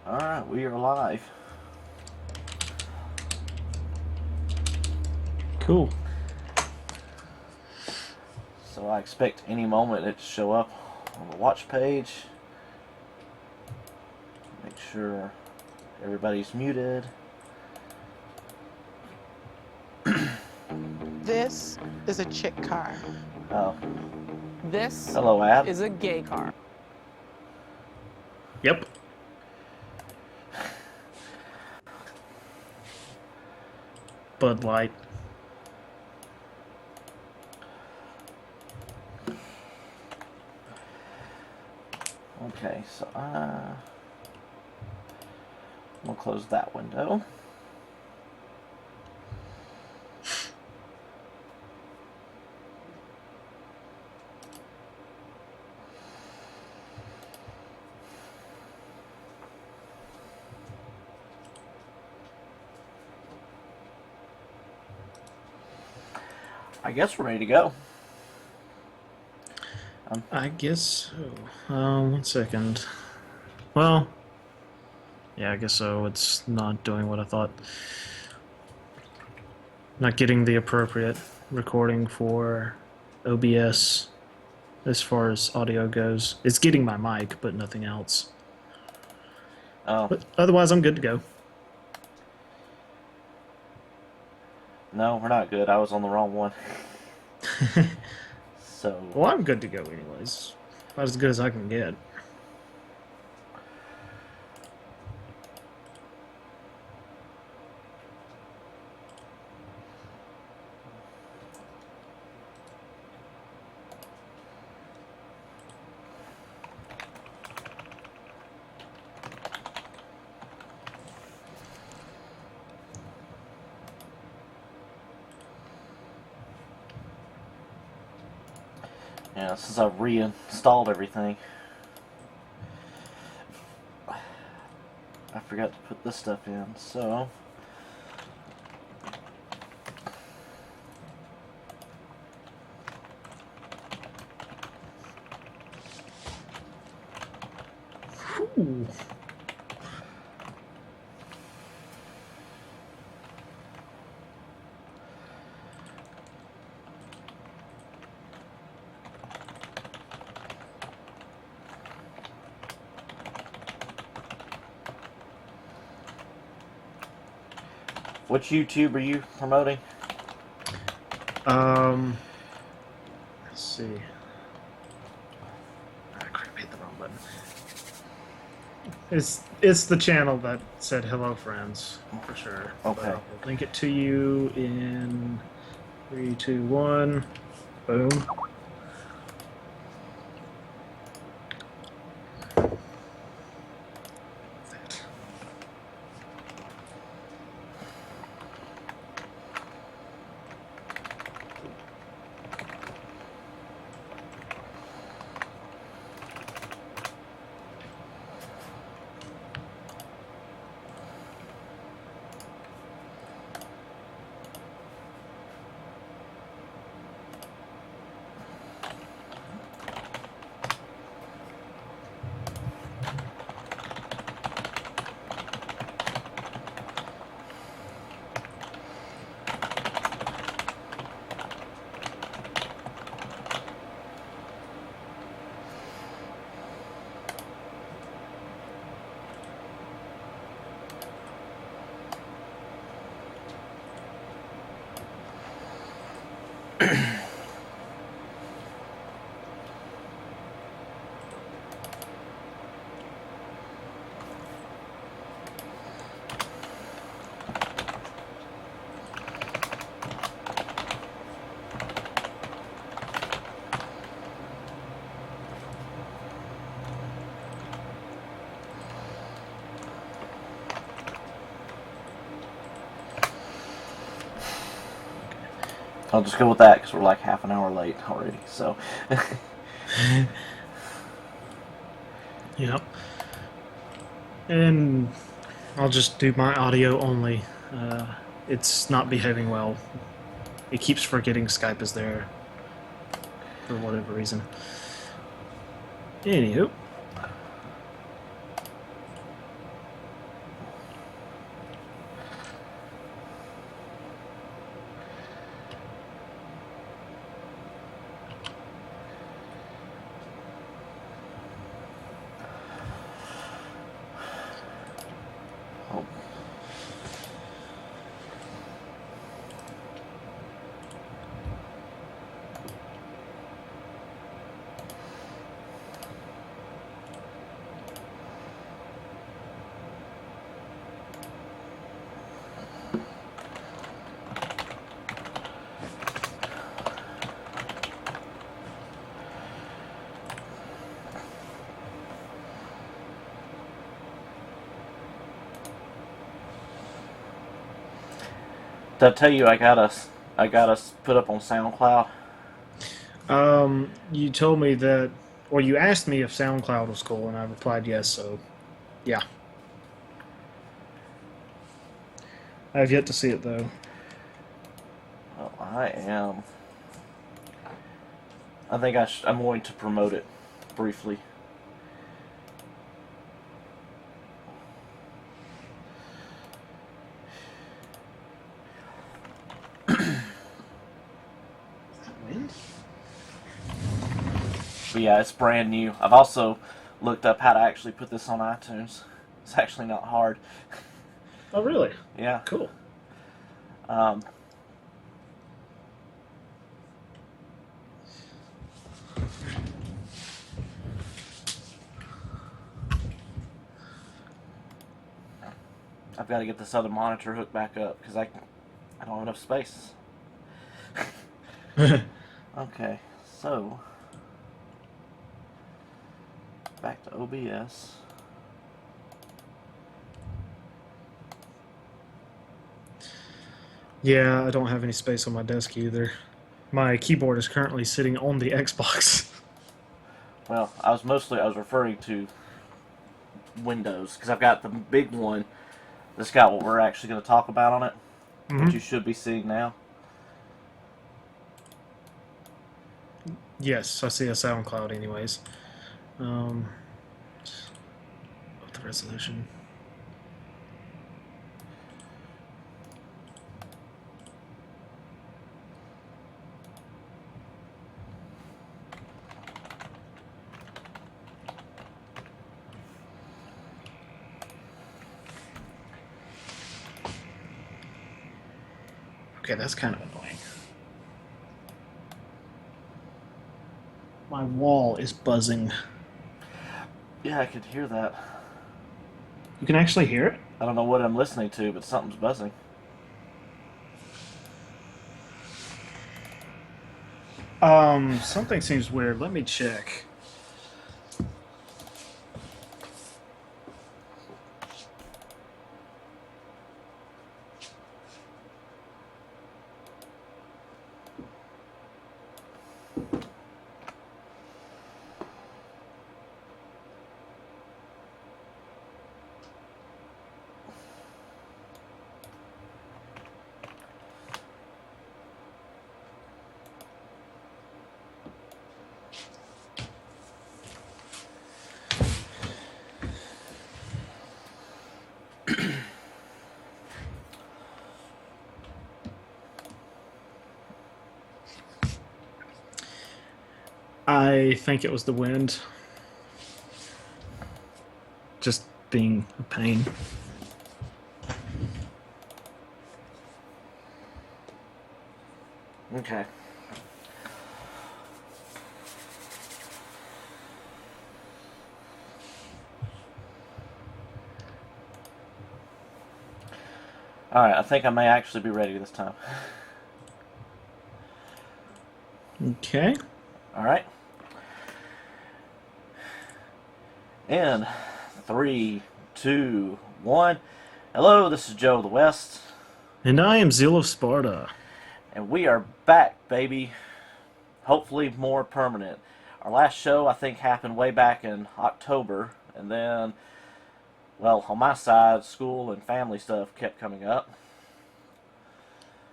Alright, we are live. Cool. So I expect any moment it to show up on the watch page. Make sure everybody's muted. This is a chick car. Oh, This hello, Ad. is a gay car. Yep. Bud Light. Okay, so we'll close that window. I guess we're ready to go. I guess so. 1 second. Well, yeah, I guess so. It's not doing what I thought. Not getting the appropriate recording for OBS as far as audio goes. It's getting my mic, but nothing else. Oh, But otherwise, I'm good to go. no, we're not good. I was on the wrong one. So, Well, I'm good to go anyways. About as good as I can get. yeah, since I've reinstalled everything, I forgot to put this stuff in, so Ooh. which YouTube are you promoting? Let's see. Ah, crap, hit the wrong button. It's the channel that said hello friends, for sure. Okay. But I'll link it to you in 3, 2, 1. Boom. I'll just go with that because we're like half an hour late already. So, Yep. And I'll just do my audio only. It's not behaving well. It keeps forgetting Skype is there for whatever reason. Anywho. Did I tell you I got us put up on SoundCloud? You told me that, or you asked me if SoundCloud was cool, and I replied yes, so yeah. I have yet to see it, though. Well, I am. I think I'm going to promote it briefly. But yeah, it's brand new. I've also looked up how to actually put this on iTunes. It's actually not hard. Oh, really? Yeah. Cool. I've got to get this other monitor hooked back up because I don't have enough space. Okay, so back to OBS. Yeah, I don't have any space on my desk either. My keyboard is currently sitting on the Xbox. Well, I was referring to Windows because I've got the big one that's got what we're actually going to talk about on it, which you should be seeing now. Yes, I see a SoundCloud anyways. What the resolution? Okay, that's kind of annoying. My wall is buzzing. Yeah, I could hear that. You can actually hear it? I don't know what I'm listening to, but something's buzzing. Something seems weird. Let me check. I think it was the wind. Just being a pain. Okay. Alright, I think I may actually be ready this time. Okay. Alright. In 3, 2, 1. Hello, this is Joe of the West. And I am ZealofSparta. And we are back, baby. Hopefully more permanent. Our last show, I think, happened way back in October. And then, well, on my side, school and family stuff kept coming up.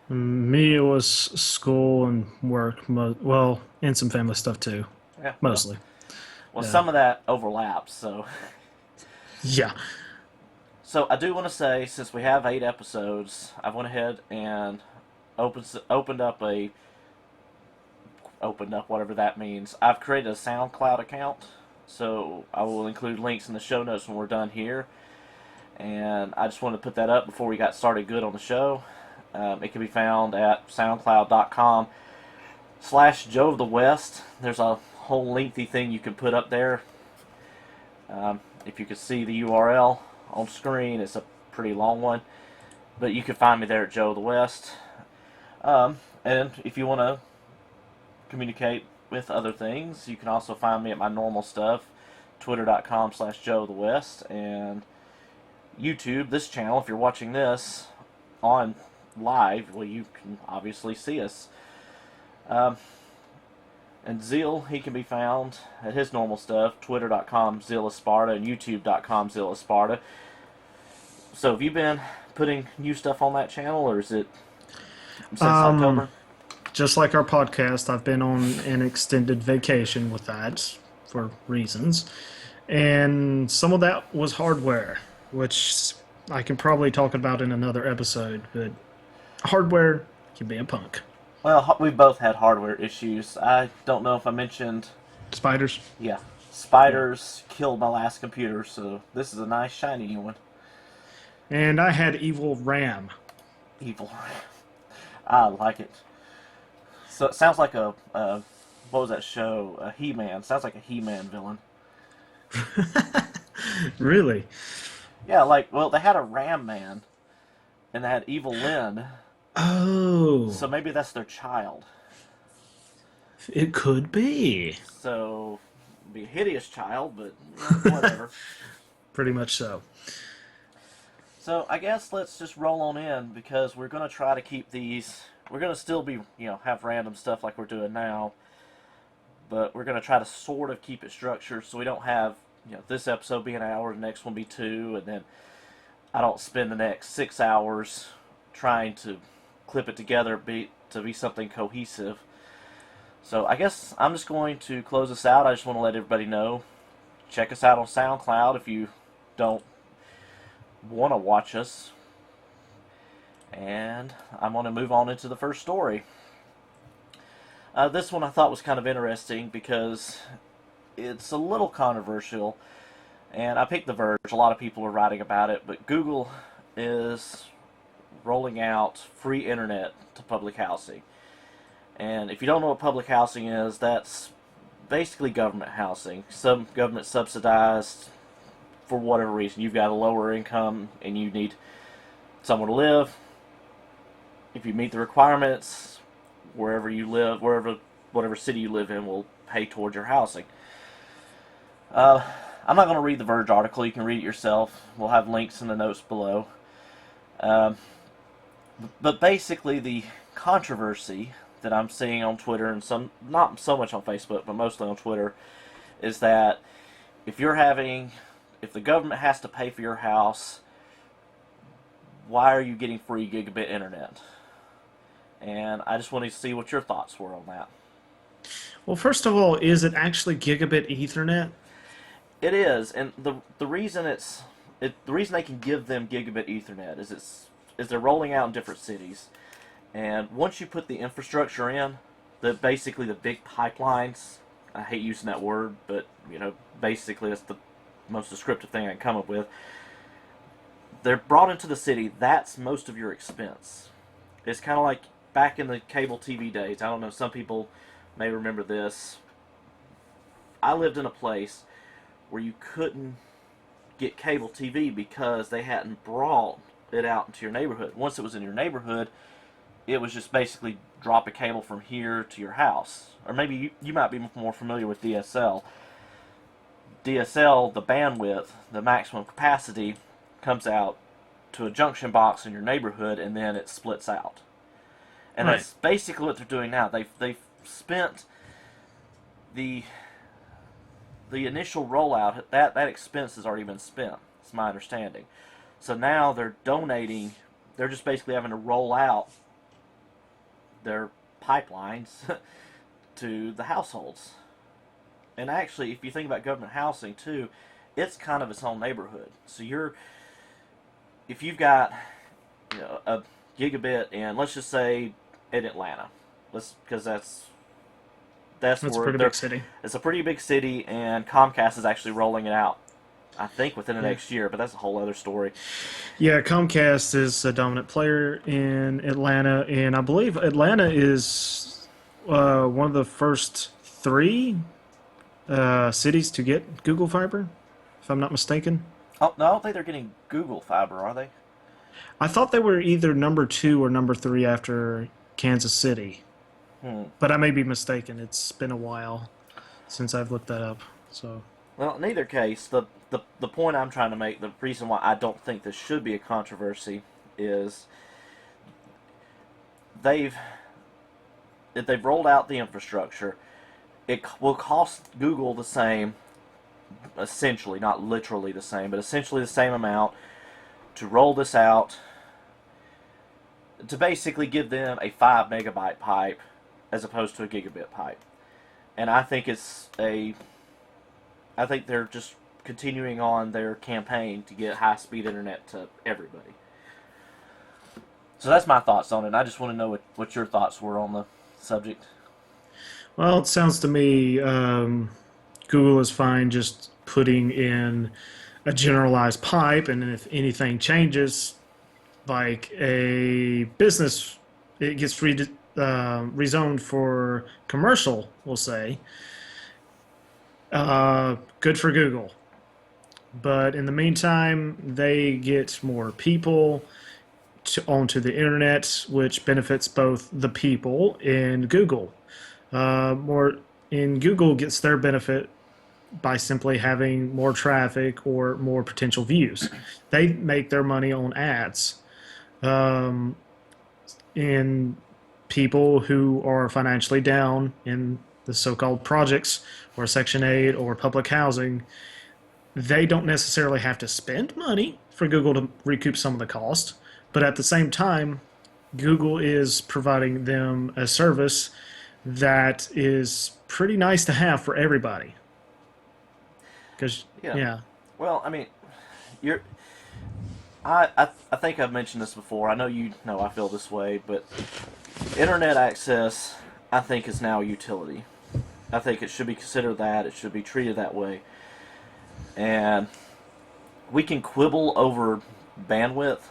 Me, it was school and work. Well, and some family stuff too. Yeah, Mostly. Well, Yeah. some of that overlaps, so... Yeah. So I do want to say, since we have 8 episodes, I went ahead and opened up whatever that means. I've created a SoundCloud account, so I will include links in the show notes when we're done here. And I just wanted to put that up before we got started good on the show. It can be found at soundcloud.com/Joe of the West. There's a whole lengthy thing you can put up there. If you could see the URL on screen, it's a pretty long one. But you can find me there at Joe of the West. And if you want to communicate with other things, you can also find me at my normal stuff, twitter.com/Joe of the West, and YouTube, this channel, if you're watching this on live, well, you can obviously see us. And Zeal, he can be found at his normal stuff, twitter.com ZealofSparta and youtube.com ZealofSparta. So have you been putting new stuff on that channel, or is it since October? Just like our podcast, I've been on an extended vacation with that for reasons. And some of that was hardware, which I can probably talk about in another episode, but hardware can be a punk. Well, we both had hardware issues. I don't know if I mentioned... Spiders? Yeah. Spiders killed my last computer, so this is a nice, shiny new one. And I had evil RAM. Evil RAM. I like it. So it sounds like a what was that show? A He-Man. Sounds like a He-Man villain. Really? Yeah, well, they had a Ram Man, and they had Evil Lynn. Oh. So maybe that's their child. It could be. So, it'd be a hideous child, but whatever. Pretty much so. So, I guess let's just roll on in, because we're going to try to keep these... We're going to still be, have random stuff like we're doing now, but we're going to try to sort of keep it structured so we don't have, this episode be an hour, the next one be 2, and then I don't spend the next 6 hours trying to clip it together to be something cohesive. So I guess I'm just going to close this out. I just want to let everybody know, check us out on SoundCloud if you don't want to watch us. And I'm going to move on into the first story. This one I thought was kind of interesting because it's a little controversial, and I picked The Verge. A lot of people are writing about it, but Google is rolling out free internet to public housing. And if you don't know what public housing is, that's basically government housing. Some government subsidized for whatever reason. You've got a lower income and you need somewhere to live. If you meet the requirements, wherever you live, whatever city you live in will pay towards your housing. I'm not going to read the Verge article. You can read it yourself. We'll have links in the notes below. But basically, the controversy that I'm seeing on Twitter, and not so much on Facebook, but mostly on Twitter, is that if the government has to pay for your house, why are you getting free gigabit internet? And I just wanted to see what your thoughts were on that. Well, first of all, is it actually gigabit Ethernet? It is, and the reason the reason they can give them gigabit Ethernet is they're rolling out in different cities, and once you put the infrastructure in, basically the big pipelines. I hate using that word, but basically that's the most descriptive thing I can come up with. They're brought into the city. That's most of your expense. It's kind of like back in the cable TV days. I don't know. Some people may remember this. I lived in a place where you couldn't get cable TV because they hadn't brought it out into your neighborhood. Once it was in your neighborhood, it was just basically drop a cable from here to your house. Or maybe you might be more familiar with DSL. DSL, the bandwidth, the maximum capacity, comes out to a junction box in your neighborhood, and then it splits out. And right. That's basically what they're doing now. They've spent the initial rollout. That expense has already been spent. It's my understanding. So now they're donating. They're just basically having to roll out their pipelines to the households. And actually, if you think about government housing too, it's kind of its own neighborhood. So if you've got a gigabit in, let's just say in Atlanta, because that's a pretty big city. It's a pretty big city, and Comcast is actually rolling it out, I think, within the next year, but that's a whole other story. Yeah, Comcast is a dominant player in Atlanta, and I believe Atlanta is one of the first 3 cities to get Google Fiber, if I'm not mistaken. Oh, no, I don't think they're getting Google Fiber, are they? I thought they were either number 2 or number 3 after Kansas City. But I may be mistaken. It's been a while since I've looked that up. So, well, in either case, the point I'm trying to make, the reason why I don't think this should be a controversy is they've if they've rolled out the infrastructure, it will cost Google the same, essentially, not literally the same, but essentially the same amount to roll this out, to basically give them a 5 megabyte pipe as opposed to a gigabit pipe. And I think I think they're just continuing on their campaign to get high-speed internet to everybody. So that's my thoughts on it. I just want to know what your thoughts were on the subject. Well, it sounds to me Google is fine just putting in a generalized pipe, and if anything changes, like a business, it gets rezoned for commercial, we'll say, good for Google. But in the meantime, they get more people onto the internet, which benefits both the people and Google. Google gets their benefit by simply having more traffic or more potential views. They make their money on ads. In people who are financially down in the so-called projects or Section 8 or public housing, they don't necessarily have to spend money for Google to recoup some of the cost, but at the same time, Google is providing them a service that is pretty nice to have for everybody. Because yeah. Well, I mean, I think I've mentioned this before. I know you know I feel this way, but internet access, I think, is now a utility. I think it should be considered that. It should be treated that way. And we can quibble over bandwidth,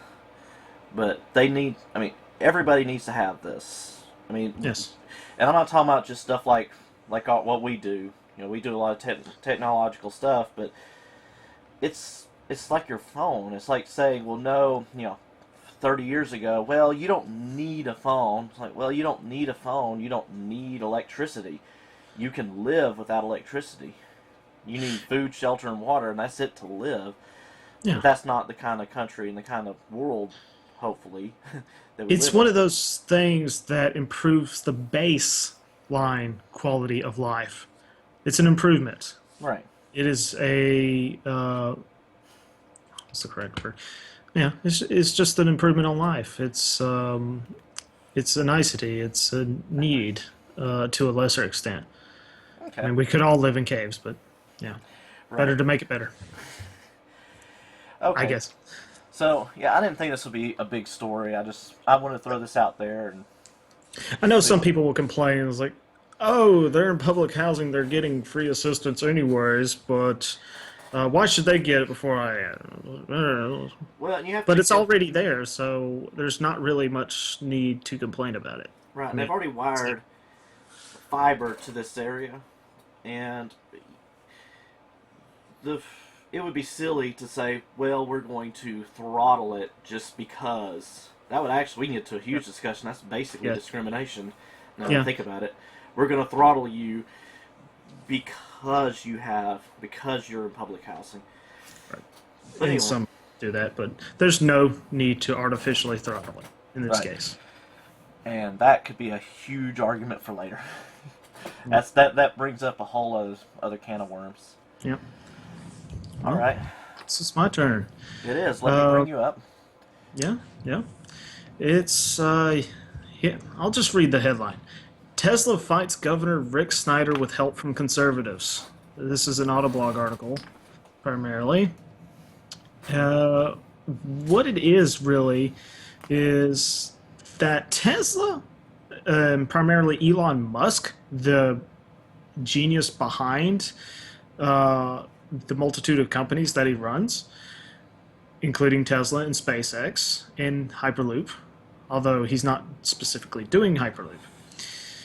but everybody needs to have this. I mean, yes. And I'm not talking about just stuff like what we do. You know, we do a lot of technological stuff, but it's like your phone. It's like saying, well, no, 30 years ago, well, you don't need a phone. It's like, well, you don't need a phone. You don't need electricity. You can live without electricity. You need food, shelter, and water, and that's it to live. Yeah. But that's not the kind of country and the kind of world, hopefully, that we It's live one in. of those things that improves the baseline quality of life. It's an improvement. Right. It is a what's the correct word? Yeah, it's just an improvement on life. It's a nicety. It's a need to a lesser extent. Okay. I mean, we could all live in caves, but yeah, better to make it better. Okay. I guess. So, yeah, I didn't think this would be a big story. I want to throw this out there. And I know some people will complain. It's like, oh, they're in public housing. They're getting free assistance anyways, but why should they get it before I am? Well, you have to But it's already there, so there's not really much need to complain about it. Right, they've already wired fiber to this area, and it would be silly to say, well, we're going to throttle it just because. That would we can get to a huge discussion. That's basically discrimination. Now that I think about it. We're going to throttle you because you're in public housing. Right. But anyway. Some do that, but there's no need to artificially throttle it in this case. And that could be a huge argument for later. That brings up a whole other can of worms. Yep. All right. It's my turn. It is. Let me bring you up. Yeah. It's I'll just read the headline. Tesla fights Governor Rick Snyder with help from conservatives. This is an Autoblog article, primarily. What it is really is that Tesla, primarily Elon Musk, the genius behind the multitude of companies that he runs, including Tesla and SpaceX and Hyperloop, although he's not specifically doing Hyperloop.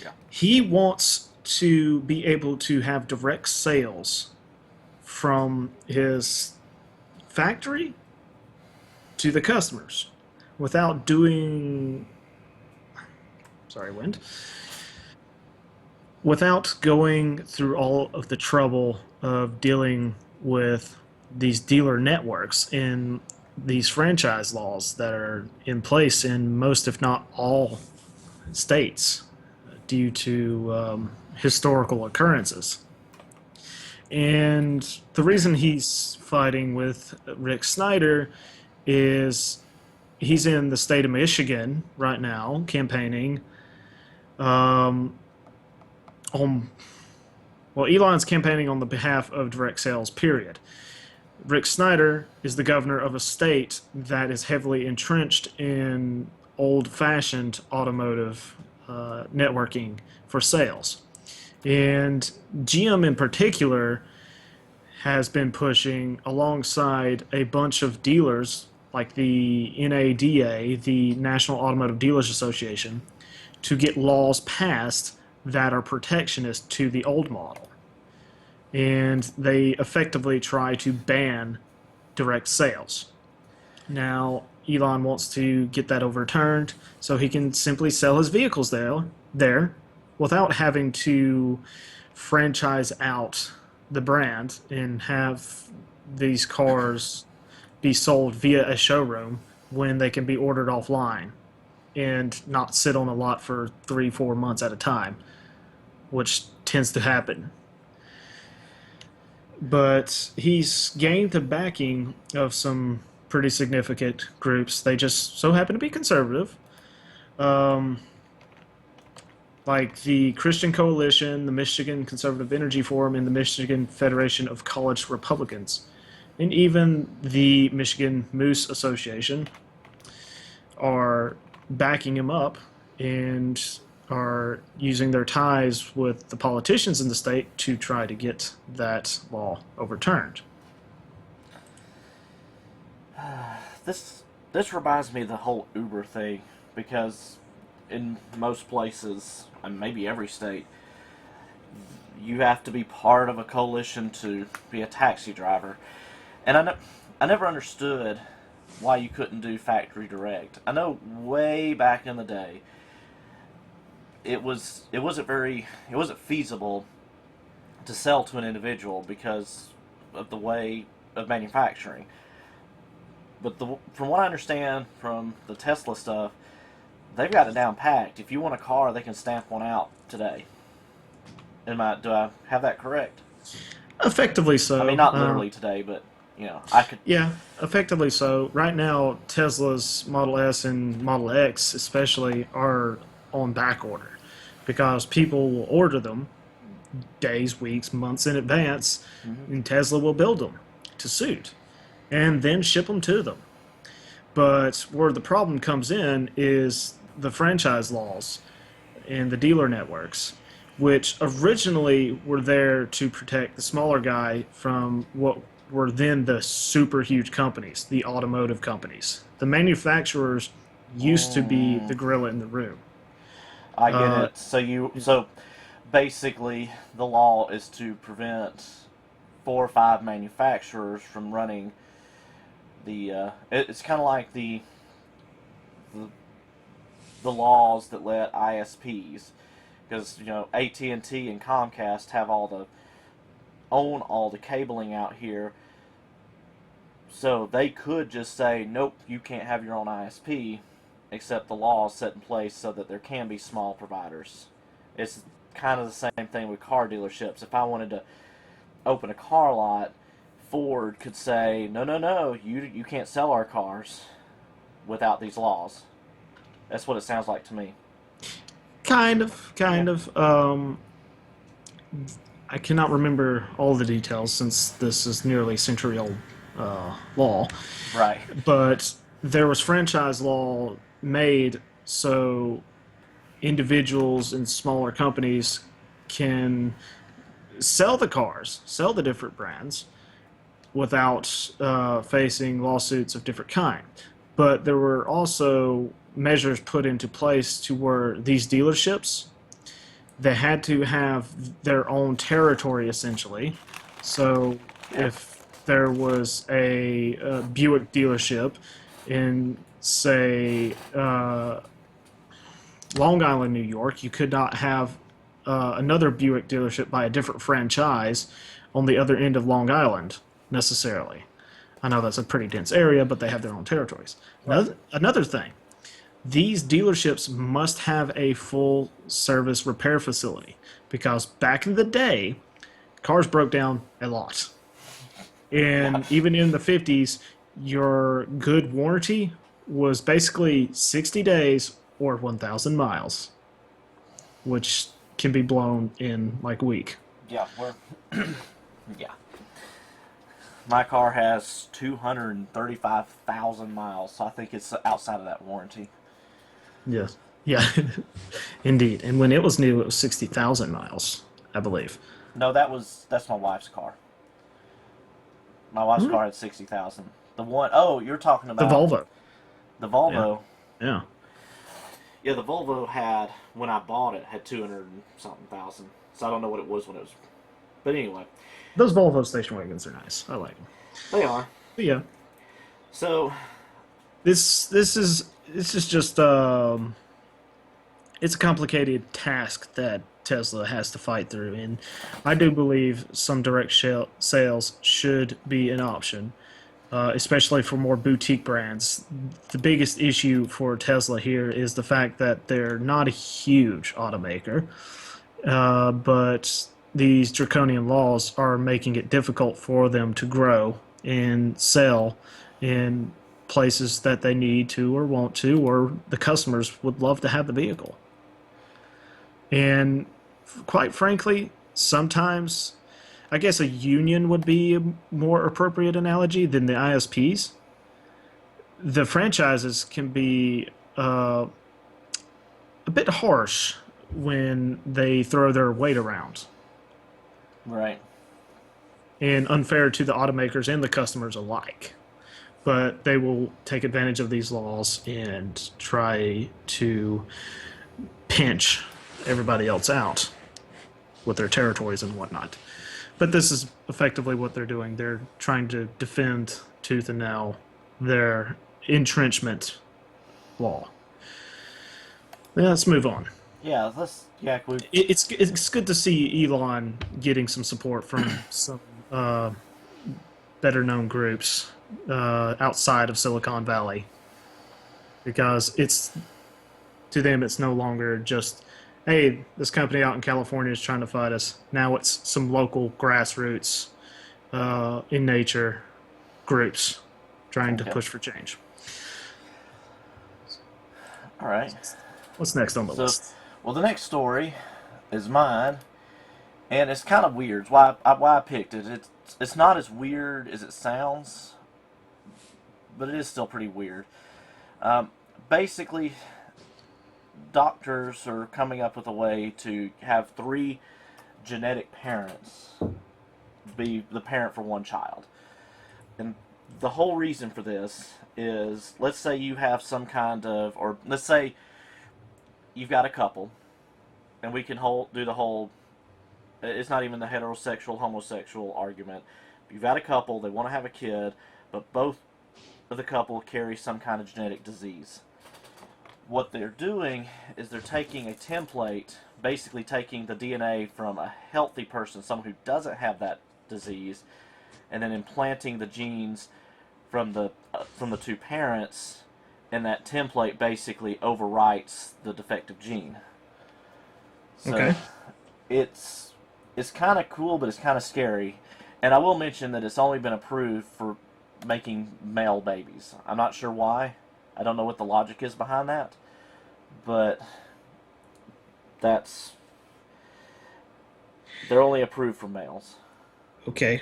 Yeah. He wants to be able to have direct sales from his factory to the customers without doing... without going through all of the trouble of dealing with these dealer networks and these franchise laws that are in place in most, if not all, states due to historical occurrences. And the reason he's fighting with Rick Snyder is he's in the state of Michigan right now campaigning Elon's campaigning on the behalf of direct sales, period. Rick Snyder is the governor of a state that is heavily entrenched in old-fashioned automotive networking for sales. And GM in particular has been pushing alongside a bunch of dealers like the NADA, the National Automotive Dealers Association, to get laws passed that are protectionist to the old model. And they effectively try to ban direct sales. Now, Elon wants to get that overturned so he can simply sell his vehicles there without having to franchise out the brand and have these cars be sold via a showroom when they can be ordered offline and not sit on a lot for 3-4 months at a time, which tends to happen. But he's gained the backing of some pretty significant groups. They just so happen to be conservative. Like the Christian Coalition, the Michigan Conservative Energy Forum, and the Michigan Federation of College Republicans. And even the Michigan Moose Association are backing him up and are using their ties with the politicians in the state to try to get that law overturned. This reminds me of the whole Uber thing, because in most places, and maybe every state, you have to be part of a coalition to be a taxi driver. And I never understood why you couldn't do factory direct. I know way back in the day, it wasn't feasible to sell to an individual because of the way of manufacturing. But from what I understand from the Tesla stuff, they've got it down packed. If you want a car, they can stamp one out today. Do I have that correct? Effectively so. I mean, not literally today, but I could. Yeah, effectively so. Right now, Tesla's Model S and Model X especially are on back order because people will order them days, weeks, months in advance, and Tesla will build them to suit and then ship them to them. But where the problem comes in is the franchise laws and the dealer networks, which originally were there to protect the smaller guy from what were then the super huge companies, the automotive companies. The manufacturers used to be the gorilla in the room. I get it. So basically, the law is to prevent 4 or 5 manufacturers from running the. It's kind of like the laws that let ISPs, because AT&T and Comcast own all the cabling out here, so they could just say, nope, you can't have your own ISP, except the law is set in place so that there can be small providers. It's kind of the same thing with car dealerships. If I wanted to open a car lot, Ford could say, no, you can't sell our cars without these laws. That's what it sounds like to me. Kind of. I cannot remember all the details since this is nearly century-old law. Right. But there was franchise law made so individuals and smaller companies can sell the cars, sell the different brands, without facing lawsuits of different kind. But there were also measures put into place to where these dealerships, they had to have their own territory essentially. So if there was a Buick dealership in, say, Long Island, New York, you could not have another Buick dealership by a different franchise on the other end of Long Island necessarily. I know that's a pretty dense area, but they have their own territories. Another thing, these dealerships must have a full service repair facility because back in the day, cars broke down a lot. And even in the 50s, your good warranty was basically 60 days or 1,000 miles, which can be blown in like a week. Yeah, yeah. My car has 235,000 miles, so I think it's outside of that warranty. Yes. Yeah, indeed. And when it was new, it was 60,000 miles, I believe. No, that's my wife's car. My wife's car had 60,000. The one, oh, you're talking The about Volvo. the Volvo. Yeah. Yeah, the Volvo had, when I bought it, had 200 and something thousand. So I don't know what it was when it was. But anyway, Those Volvo station wagons are nice. I like them. they are. But yeah. So, This is just it's a complicated task that Tesla has to fight through, and I do believe some direct sales should be an option, especially for more boutique brands. The biggest issue for Tesla here is the fact that they're not a huge automaker, but these draconian laws are making it difficult for them to grow and sell in places that they need to or want to, or the customers would love to have the vehicle. And quite frankly, sometimes I guess a union would be a more appropriate analogy than the ISPs. The franchises can be a bit harsh when they throw their weight around, right. and unfair to the automakers and the customers alike. But they will take advantage of these laws and try to pinch everybody else out with their territories and whatnot. But this is effectively what they're doing. They're trying to defend tooth and nail their entrenchment law. Yeah, let's move on. Yeah, It's good to see Elon getting some support from some better known groups outside of Silicon Valley, because to them it's no longer just, hey, this company out in California is trying to fight us. Now it's some local grassroots in nature groups trying to push for change. All right. What's next on the list? Well, the next story is mine, and it's kind of weird. It's why I picked it. It's not as weird as it sounds, but it is still pretty weird. Basically, doctors are coming up with a way to have 3 genetic parents be the parent for one child. And the whole reason for this is, let's say you have some kind of, or let's say you've got a couple, and we can do the whole, it's not even the heterosexual, homosexual argument. You've got a couple, they want to have a kid, but both of the couple carry some kind of genetic disease. What they're doing is they're taking a template, basically taking the DNA from a healthy person, someone who doesn't have that disease, and then implanting the genes from the 2 parents, and that template basically overwrites the defective gene. So Okay. It's kind of cool, but it's kind of scary. And I will mention that it's only been approved for making male babies. I'm not sure why. I don't know what the logic is behind that, but they're only approved for males. Okay.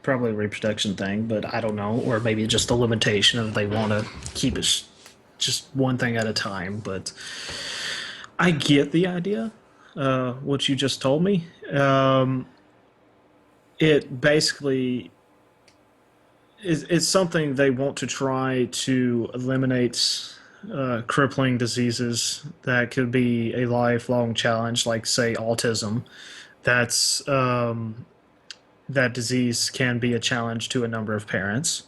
Probably a reproduction thing, but I don't know. Or maybe just a limitation of they want to keep it just one thing at a time. But I get the idea, what you just told me. It basically it's something they want to try to eliminate crippling diseases that could be a lifelong challenge, like, say, autism. That disease can be a challenge to a number of parents,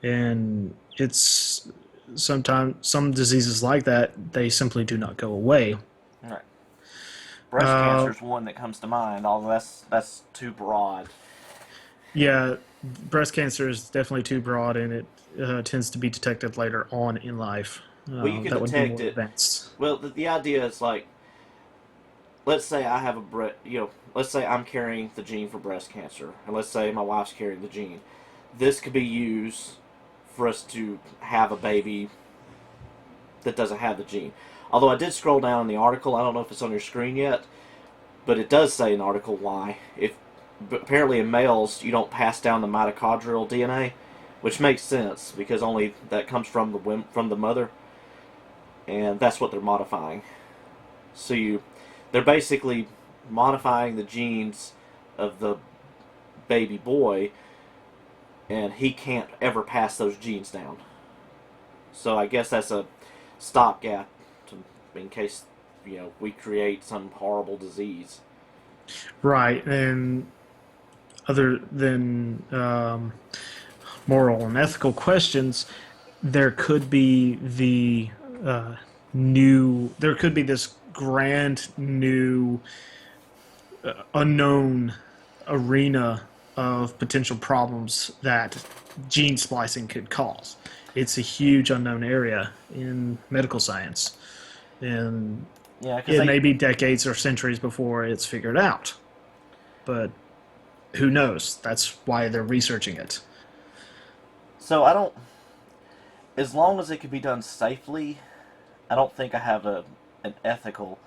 and it's sometimes some diseases like that, they simply do not go away. Right. Breast cancer is one that comes to mind, although that's too broad. Yeah, breast cancer is definitely too broad, and it tends to be detected later on in life. Well, you can that would be detect more it. advanced. Well, the idea is like, let's say I have let's say I'm carrying the gene for breast cancer, and let's say my wife's carrying the gene. This could be used for us to have a baby that doesn't have the gene. Although I did scroll down in the article, I don't know if it's on your screen yet, but it does say in the article why. But apparently in males you don't pass down the mitochondrial DNA, which makes sense because only that comes from the mother, and that's what they're modifying. So they're basically modifying the genes of the baby boy, and he can't ever pass those genes down. So I guess that's a stopgap in case we create some horrible disease. Right, and other than moral and ethical questions, there could be there could be this grand new unknown arena of potential problems that gene splicing could cause. It's a huge unknown area in medical science, and it may be decades or centuries before it's figured out. But who knows? That's why they're researching it. So as long as it can be done safely, I don't think I have an ethical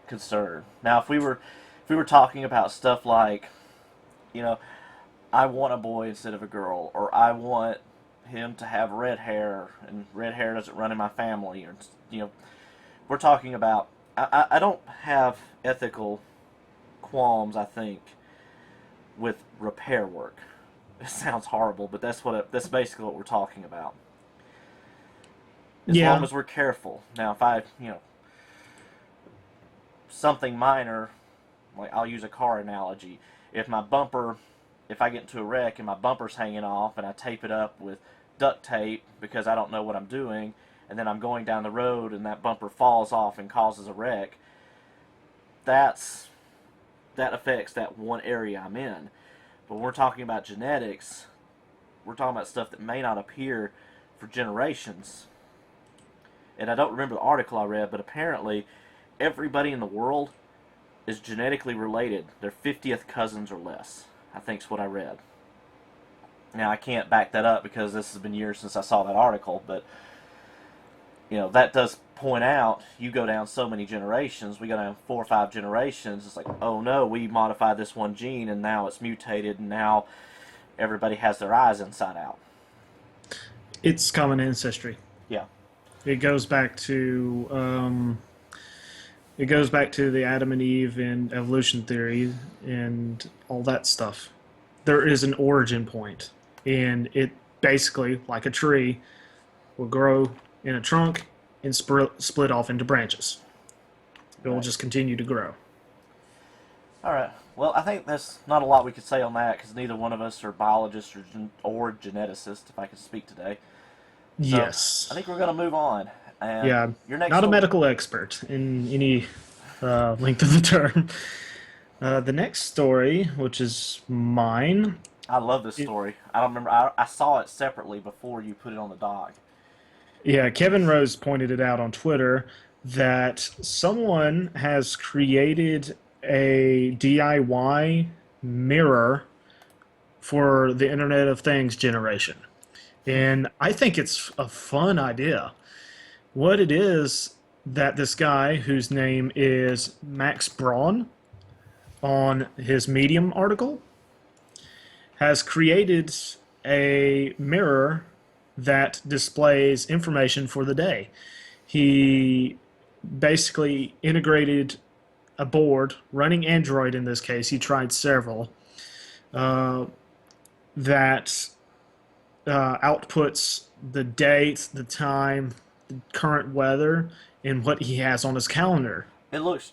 concern. Now, if we were talking about stuff like, I want a boy instead of a girl, or I want him to have red hair, and red hair doesn't run in my family, or we're talking about. I don't have ethical qualms, I think, with repair work. It sounds horrible, but that's basically what we're talking about. As long as we're careful. Now, if something minor, like I'll use a car analogy. If I get into a wreck and my bumper's hanging off and I tape it up with duct tape because I don't know what I'm doing, and then I'm going down the road and that bumper falls off and causes a wreck, that affects that one area I'm in. But when we're talking about genetics, we're talking about stuff that may not appear for generations. And I don't remember the article I read, but apparently everybody in the world is genetically related. They're 50th cousins or less, I think is what I read. Now, I can't back that up because this has been years since I saw that article, but that does point out, you go down so many generations, we go down 4 or 5 generations, it's like, oh no, we modified this one gene and now it's mutated and now everybody has their eyes inside out. It's common ancestry. Yeah. It goes back to the Adam and Eve and evolution theory and all that stuff. There is an origin point, and it basically, like a tree, will grow in a trunk and split off into branches. It will just continue to grow. All right. Well, I think there's not a lot we could say on that because neither one of us are biologists or geneticists, if I could speak today. So yes. I think we're going to move on. And yeah. Your next not a medical expert in any length of the term. The next story, which is mine. I love this story. I don't remember. I saw it separately before you put it on the doc. Yeah, Kevin Rose pointed it out on Twitter that someone has created a DIY mirror for the Internet of Things generation. And I think it's a fun idea. What it is that this guy, whose name is Max Braun, on his Medium article, has created a mirror that displays information for the day. He basically integrated a board, running Android in this case, he tried several, that outputs the date, the time, the current weather, and what he has on his calendar. It looks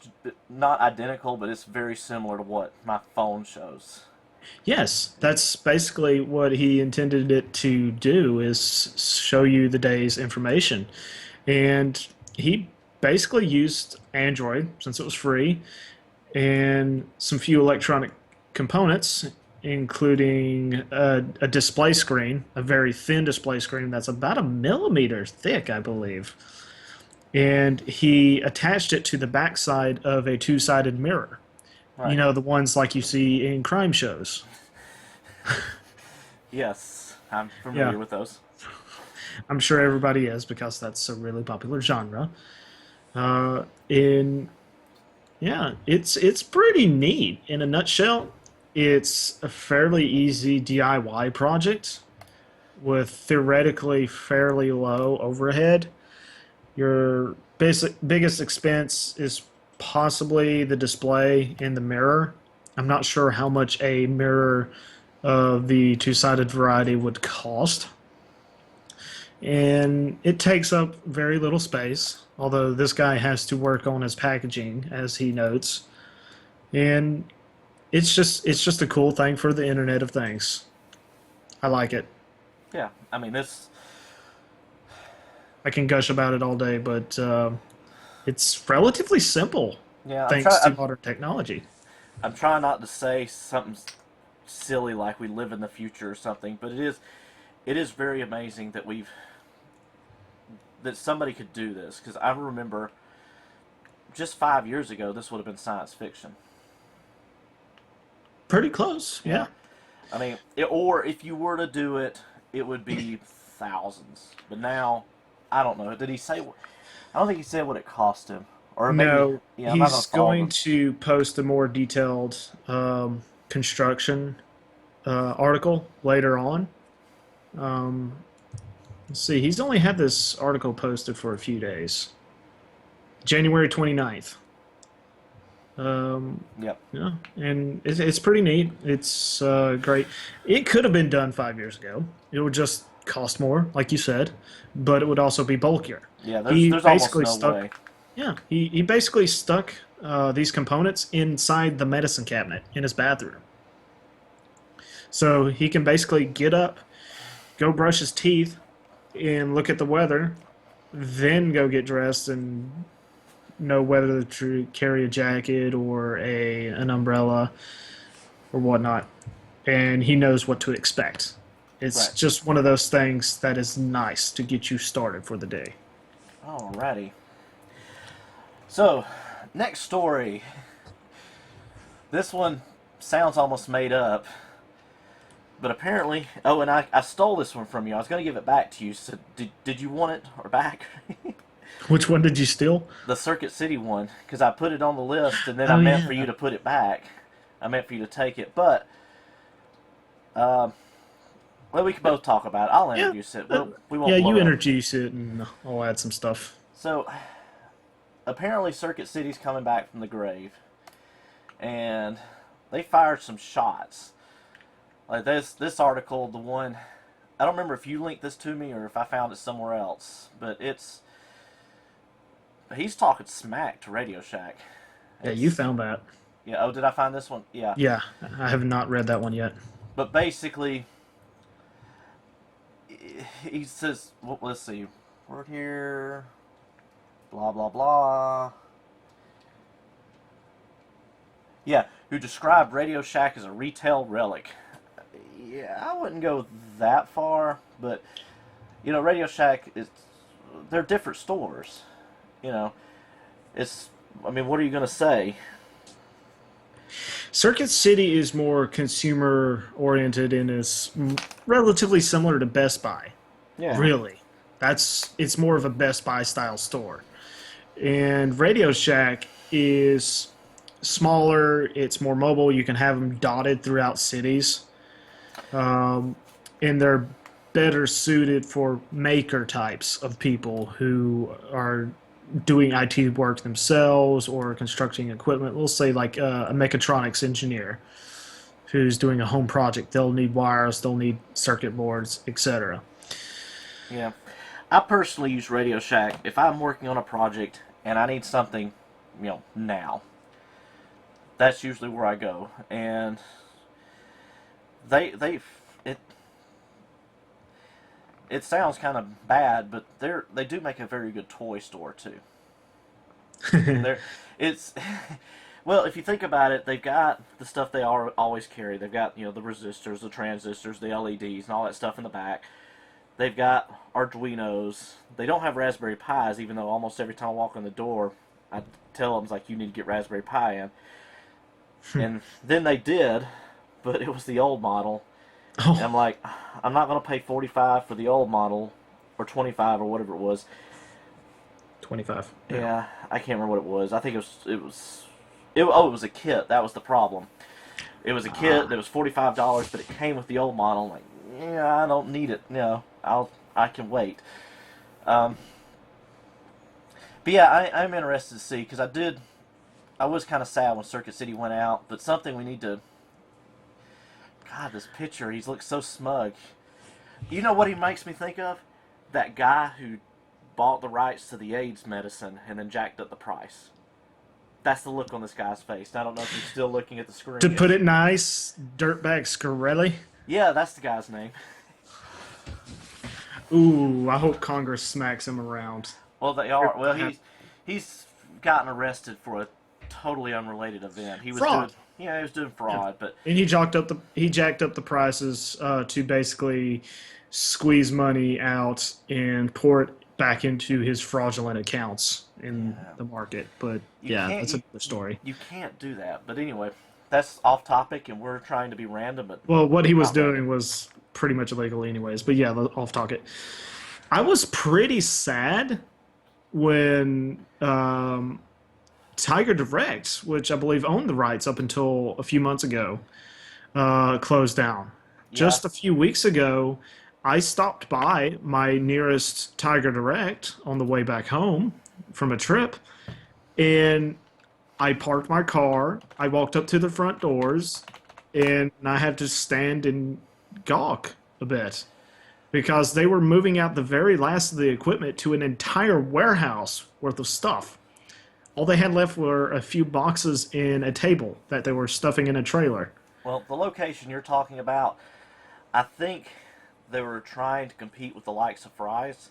not identical, but it's very similar to what my phone shows. Yes, that's basically what he intended it to do, is show you the day's information. And he basically used Android, since it was free, and some few electronic components, including a display screen, a very thin display screen that's about 1 millimeter thick, I believe. and he attached it to the backside of a two-sided mirror. You Right. know, the ones like you see in crime shows. Yes, I'm Yeah, familiar with those. I'm sure everybody is because that's a really popular genre. In Yeah, it's pretty neat. In a nutshell, it's a fairly easy DIY project with theoretically fairly low overhead. Your biggest expense is possibly the display in the mirror. I'm not sure how much a mirror of the two-sided variety would cost. And it takes up very little space, although this guy has to work on his packaging, as he notes. And it's just a cool thing for the Internet of Things. I like it. Yeah, I mean this. I can gush about it all day, but it's relatively simple Yeah, thanks to modern technology. I'm trying not to say something silly like we live in the future or something, but it is very amazing that somebody could do this, because I remember just 5 years ago this would have been science fiction. Pretty close, Yeah. yeah. I mean, or if you were to do it, it would be thousands. But now, I don't know. Did he say? I don't think he said what it cost him. Or maybe, No, yeah, I'm not gonna he's follow going him. to post a more detailed construction article later on. Um, let's see, he's only had this article posted for a few days. January 29th. Yep. Yeah, and it's pretty neat. It's great. It could have been done 5 years ago. It would just cost more, like you said, but it would also be bulkier. Yeah. There's He there's almost basically no stuck. way. Yeah, he basically stuck these components inside the medicine cabinet in his bathroom. So he can basically get up, go brush his teeth, and look at the weather, then go get dressed and know whether to carry a jacket or an umbrella or whatnot. And he knows what to expect. It's Right. just one of those things that is nice to get you started for the day. Alrighty. So, next story. This one sounds almost made up, but apparently, oh, and I stole this one from you. I was going to give it back to you. So, did you want it or back? Which one did you steal? The Circuit City one, because I put it on the list, and then I Oh meant for yeah. you to put it back. I meant for you to take it, but um, well, we can both talk about it. I'll Yeah. introduce it. We won't Yeah, blow you it up. introduce it and I'll add some stuff. So, apparently, Circuit City's coming back from the grave, and they fired some shots. Like this article, the one I don't remember if you linked this to me or if I found it somewhere else, but he's talking smack to Radio Shack. Yeah, you It's, found that. yeah. Oh, did I find this one? Yeah. Yeah, I have not read that one yet. But basically, he says, well, let's see, we're here, blah blah blah. Yeah, who described Radio Shack as a retail relic. Yeah, I wouldn't go that far, but Radio Shack they're different stores. You know, it's. I mean, what are you gonna say? Circuit City is more consumer oriented and is relatively similar to Best Buy. Yeah. Really, it's more of a Best Buy style store. And Radio Shack is smaller. It's more mobile. You can have them dotted throughout cities, and they're better suited for maker types of people who are doing IT work themselves or constructing equipment. We'll say like a mechatronics engineer who's doing a home project. They'll need wires, they'll need circuit boards, etc. Yeah. I personally use Radio Shack if I'm working on a project and I need something, now. That's usually where I go, and it it sounds kind of bad, but they do make a very good toy store too. They're it's well, if you think about it, they've got the stuff they always carry. They've got the resistors, the transistors, the LEDs, and all that stuff in the back. they've got Arduinos. They don't have Raspberry Pis, even though almost every time I walk in the door, I tell them, like, you need to get Raspberry Pi in. And then they did, but it was the old model. Oh. And I'm like, I'm not going to pay $45 for the old model, or $25 or whatever it was. 25. Yeah, I can't remember what it was. I think it was a kit. That was the problem. It was a kit that was $45, but it came with the old model. I'm like, yeah, I don't need it. No, I can wait. But yeah, I'm interested to see, because I was kind of sad when Circuit City went out, but something we need to. God, this picture, he looks so smug. You know what he makes me think of? That guy who bought the rights to the AIDS medicine and then jacked up the price. That's the look on this guy's face. I don't know if he's still looking at the screen. To put it nice, Dirtbag Scarelli. Yeah, that's the guy's name. Ooh, I hope Congress smacks him around. Well, they are. Well, he's gotten arrested for a totally unrelated event. He was fraud. He was doing fraud, but And he jacked up the prices to basically squeeze money out and pour it back into his fraudulent accounts in the market. But that's another story. You can't do that. But anyway, that's off topic, and we're trying to be random. But Well, what he was doing was pretty much illegal anyways. But yeah, off topic. I was pretty sad when Tiger Direct, which I believe owned the rights up until a few months ago, closed down. Yes. Just a few weeks ago, I stopped by my nearest Tiger Direct on the way back home from a trip, and I parked my car. I walked up to the front doors, and I had to stand and gawk a bit because they were moving out the very last of the equipment to an entire warehouse worth of stuff. All they had left were a few boxes and a table that they were stuffing in a trailer. Well, the location you're talking about, I think they were trying to compete with the likes of Fry's,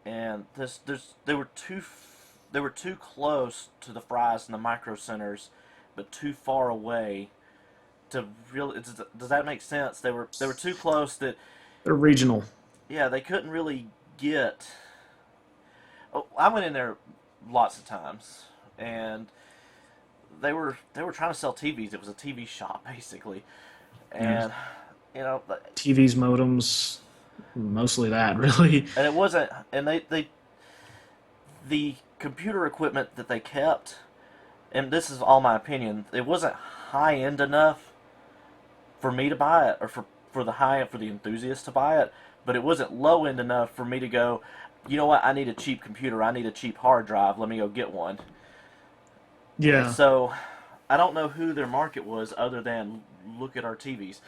and they were too close to the Fry's and the Micro Centers, but too far away to really. Does that make sense? They were too close that. They're regional. Yeah, they couldn't really get. Oh, I went in there lots of times, and they were trying to sell TVs. It was a TV shop basically, and TVs, modems, mostly that really. And it wasn't, and the computer equipment that they kept, and this is all my opinion, it wasn't high end enough for me to buy it, or for the high end, for the enthusiast to buy it, but it wasn't low end enough for me to go, you know what, I need a cheap computer, I need a cheap hard drive, let me go get one. Yeah. And so I don't know who their market was other than look at our TVs.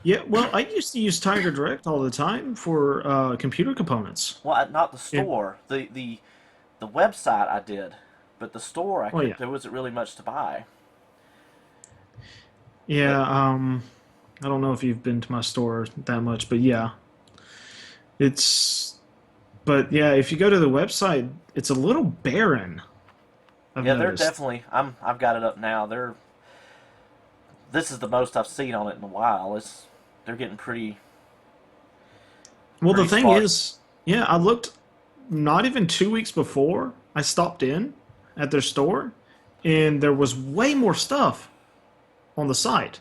Yeah, well, I used to use Tiger Direct all the time for computer components. Well, not the store. The website I did, but the store there wasn't really much to buy. Yeah, I don't know if you've been to my store that much, but yeah. But yeah, if you go to the website, it's a little barren. I've noticed. They're definitely. I've got it up now. This is the most I've seen on it in a while. They're getting pretty. Well, the thing sparse. is, I looked not even 2 weeks before I stopped in at their store, and there was way more stuff on the site.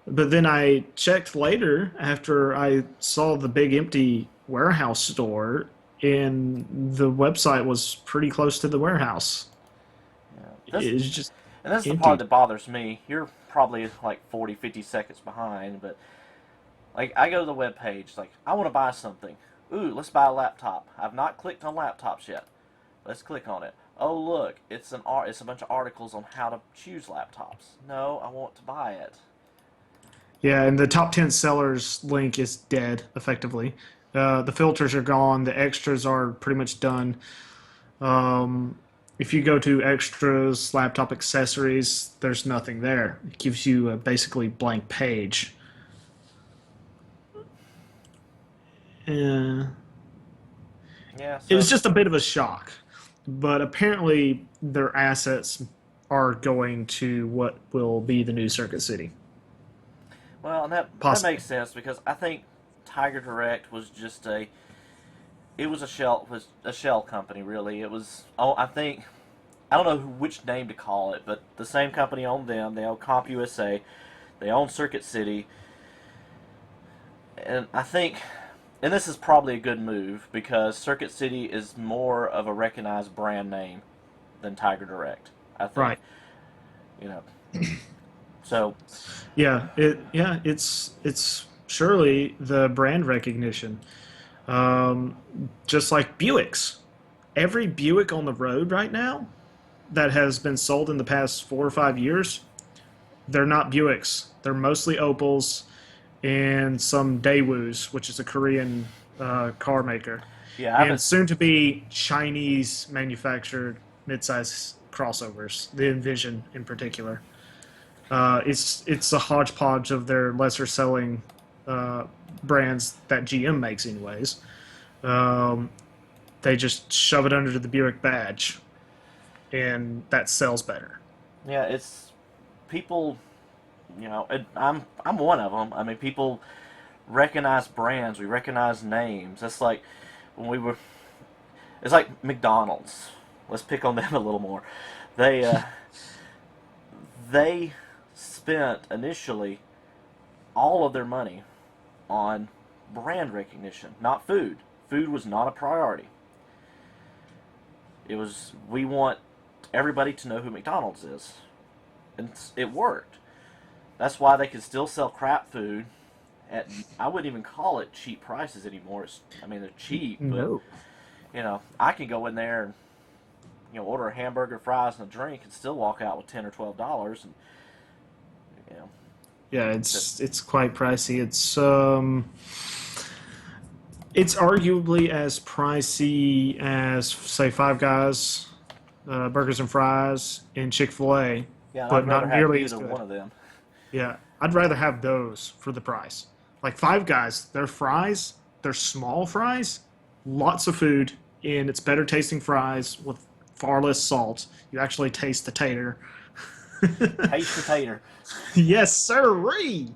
But then I checked later after I saw the big empty warehouse store, and the website was pretty close to the warehouse. Yeah. It's just And that's the empty. part that bothers me. You're probably like 40, 50 seconds behind, but like I go to the web page, like I want to buy something. Ooh, let's buy a laptop. I've not clicked on laptops yet. Let's click on it. Oh look, it's a bunch of articles on how to choose laptops. No, I want to buy it. Yeah, and the top 10 sellers link is dead, effectively. The filters are gone. The extras are pretty much done. If you go to extras, laptop accessories, there's nothing there. It gives you a basically blank page. Yeah. It was just a bit of a shock. But apparently their assets are going to what will be the new Circuit City. Well, and that Possibly. makes sense because I think Tiger Direct was just a shell company, really. It was, I think, I don't know which name to call it, but the same company owned them. They own CompUSA, they own Circuit City, and I think, and this is probably a good move because Circuit City is more of a recognized brand name than Tiger Direct, I think. Right. You know, so it's surely the brand recognition. Just like Buicks. Every Buick on the road right now that has been sold in the past 4 or 5 years, they're not Buicks. They're mostly Opals and some Daewoo's, which is a Korean car maker. yeah, And soon to be Chinese manufactured midsize crossovers, the Envision in particular. It's a hodgepodge of their lesser selling brands that GM makes anyways. They just shove it under the Buick badge, and that sells better. yeah, it's people. You know, I'm one of them. I mean, people recognize brands. We recognize names. That's like when we were. It's like McDonald's. Let's pick on them a little more. They spent initially all of their money on brand recognition, not food. Food was not a priority. It was, we want everybody to know who McDonald's is. And it worked. That's why they can still sell crap food at, I wouldn't even call it cheap prices anymore. They're cheap, but, No. you know, I can go in there and, you know, order a hamburger, fries, and a drink and still walk out with $10 or $12 and, you know. Yeah, it's quite pricey. It's arguably as pricey as, say, Five Guys, burgers and fries, and Chick-fil-A, Yeah, but I'd not rather have nearly as either good. one of them. Yeah, I'd rather have those for the price. Like Five Guys, their fries, they're small fries, lots of food, and it's better tasting fries with far less salt. You actually taste the tater. Taste the tater. Yes, sirree!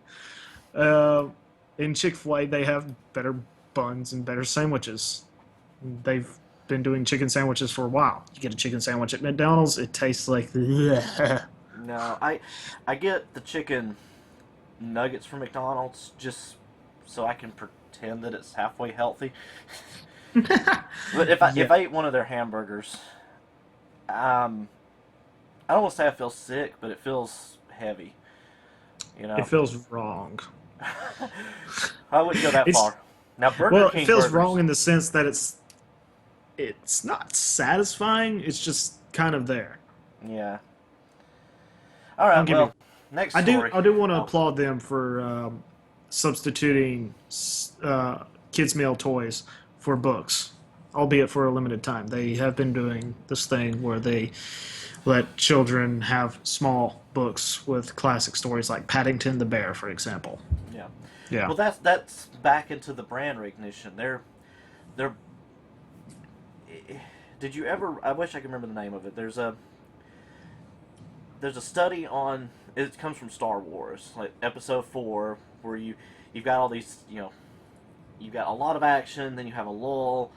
In Chick-fil-A, they have better buns and better sandwiches. They've been doing chicken sandwiches for a while. You get a chicken sandwich at McDonald's, it tastes like... No, I get the chicken nuggets from McDonald's just so I can pretend that it's halfway healthy. But if I ate one of their hamburgers, I don't want to say I feel sick, but it feels heavy. You know, It feels wrong. I wouldn't go that far. Now, Burger Well, King it feels burgers, wrong in the sense that it's not satisfying. It's just kind of there. Yeah. All right. give Well, you- next I story. do want to Oh, applaud them for substituting kids' meal toys for books, albeit for a limited time. They have been doing this thing where they let children have small books with classic stories like Paddington the Bear, for example. Yeah. Yeah. Well, that's back into the brand recognition. They're. Did you ever? I wish I could remember the name of it. There's a study on. It comes from Star Wars, like Episode 4, where you've got all these. You've got a lot of action, then you have a lull,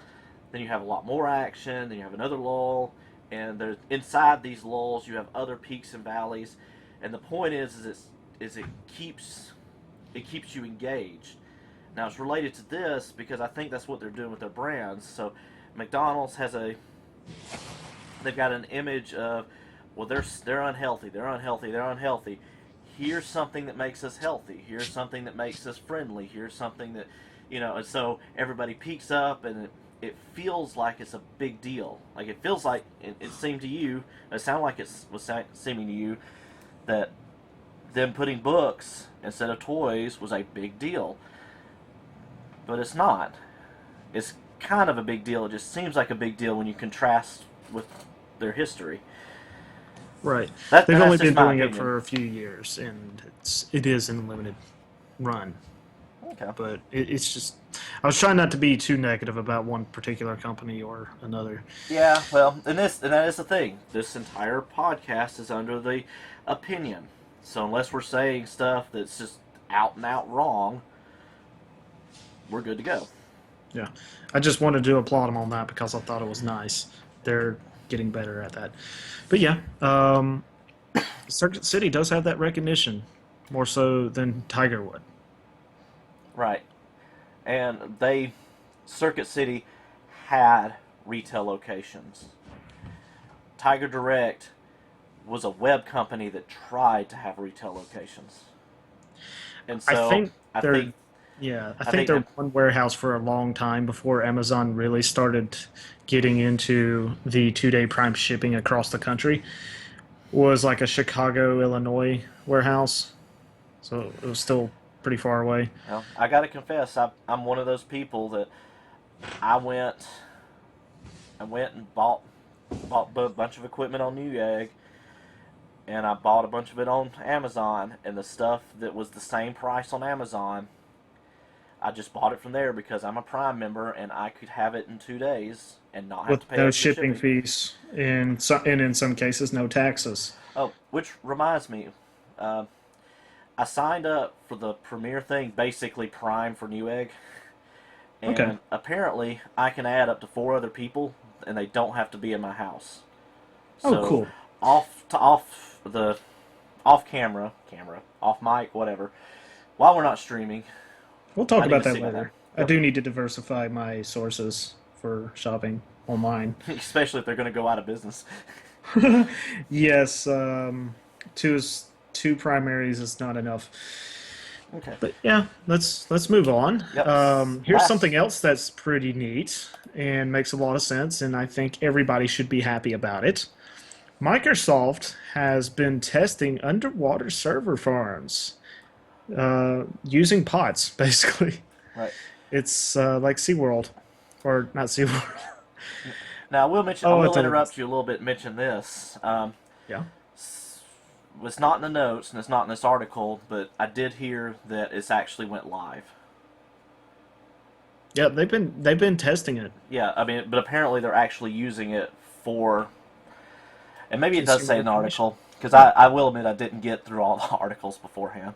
then you have a lot more action, then you have another lull, and there's inside these lulls you have other peaks and valleys, and the point is it keeps you engaged. Now it's related to this because I think that's what they're doing with their brands. So McDonald's they've got an image of, well, they're unhealthy, they're unhealthy, they're unhealthy. Here's something that makes us healthy. Here's something that makes us friendly. Here's something that, and so everybody peaks up, and it feels like it's a big deal. Like it feels like it seemed to you, it sounded like it was seeming to you that them putting books instead of toys was a big deal. But it's not. It's kind of a big deal. It just seems like a big deal when you contrast with their history. Right. They've only been doing it opinion. for a few years, and it is in a limited run. Okay. But it's just, I was trying not to be too negative about one particular company or another. Yeah, well, and that is the thing. This entire podcast is under the opinion. So unless we're saying stuff that's just out and out wrong, we're good to go. Yeah, I just wanted to applaud them on that because I thought it was nice. They're getting better at that. But yeah, Circuit City does have that recognition more so than Tiger would. Right. And Circuit City had retail locations. Tiger Direct was a web company that tried to have retail locations. And so I think I think they're one warehouse for a long time before Amazon really started getting into the 2-day prime shipping across the country. Was like a Chicago, Illinois warehouse. So it was still pretty far away. Well, I got to confess, I'm one of those people that I went and bought a bunch of equipment on Newegg, and I bought a bunch of it on Amazon, and the stuff that was the same price on Amazon, I just bought it from there because I'm a Prime member and I could have it in 2 days and not have to pay no extra shipping fees, and in some cases no taxes. Oh, which reminds me, I signed up for the Premier thing, basically Prime for Newegg, and Okay. apparently I can add up to 4 other people, and they don't have to be in my house. Oh, cool. Off mic, whatever. While we're not streaming, We'll talk I need about to that see about later. that. I do need to diversify my sources for shopping online. especially if they're going to go out of business. Yes, two primaries is not enough. Okay. But yeah, let's move on. Yep. Here's Last- something else that's pretty neat and makes a lot of sense, and I think everybody should be happy about it. Microsoft has been testing underwater server farms using pods, basically. Right. It's like SeaWorld, or not SeaWorld. Now, I will mention. Oh, I will it's a- interrupt you a little bit. And mention this. Yeah. It's not in the notes and it's not in this article, but I did hear that it's actually went live. Yeah, they've been testing it. Yeah, I mean, but apparently they're actually using it for, and maybe it does say in the article, because I will admit I didn't get through all the articles beforehand.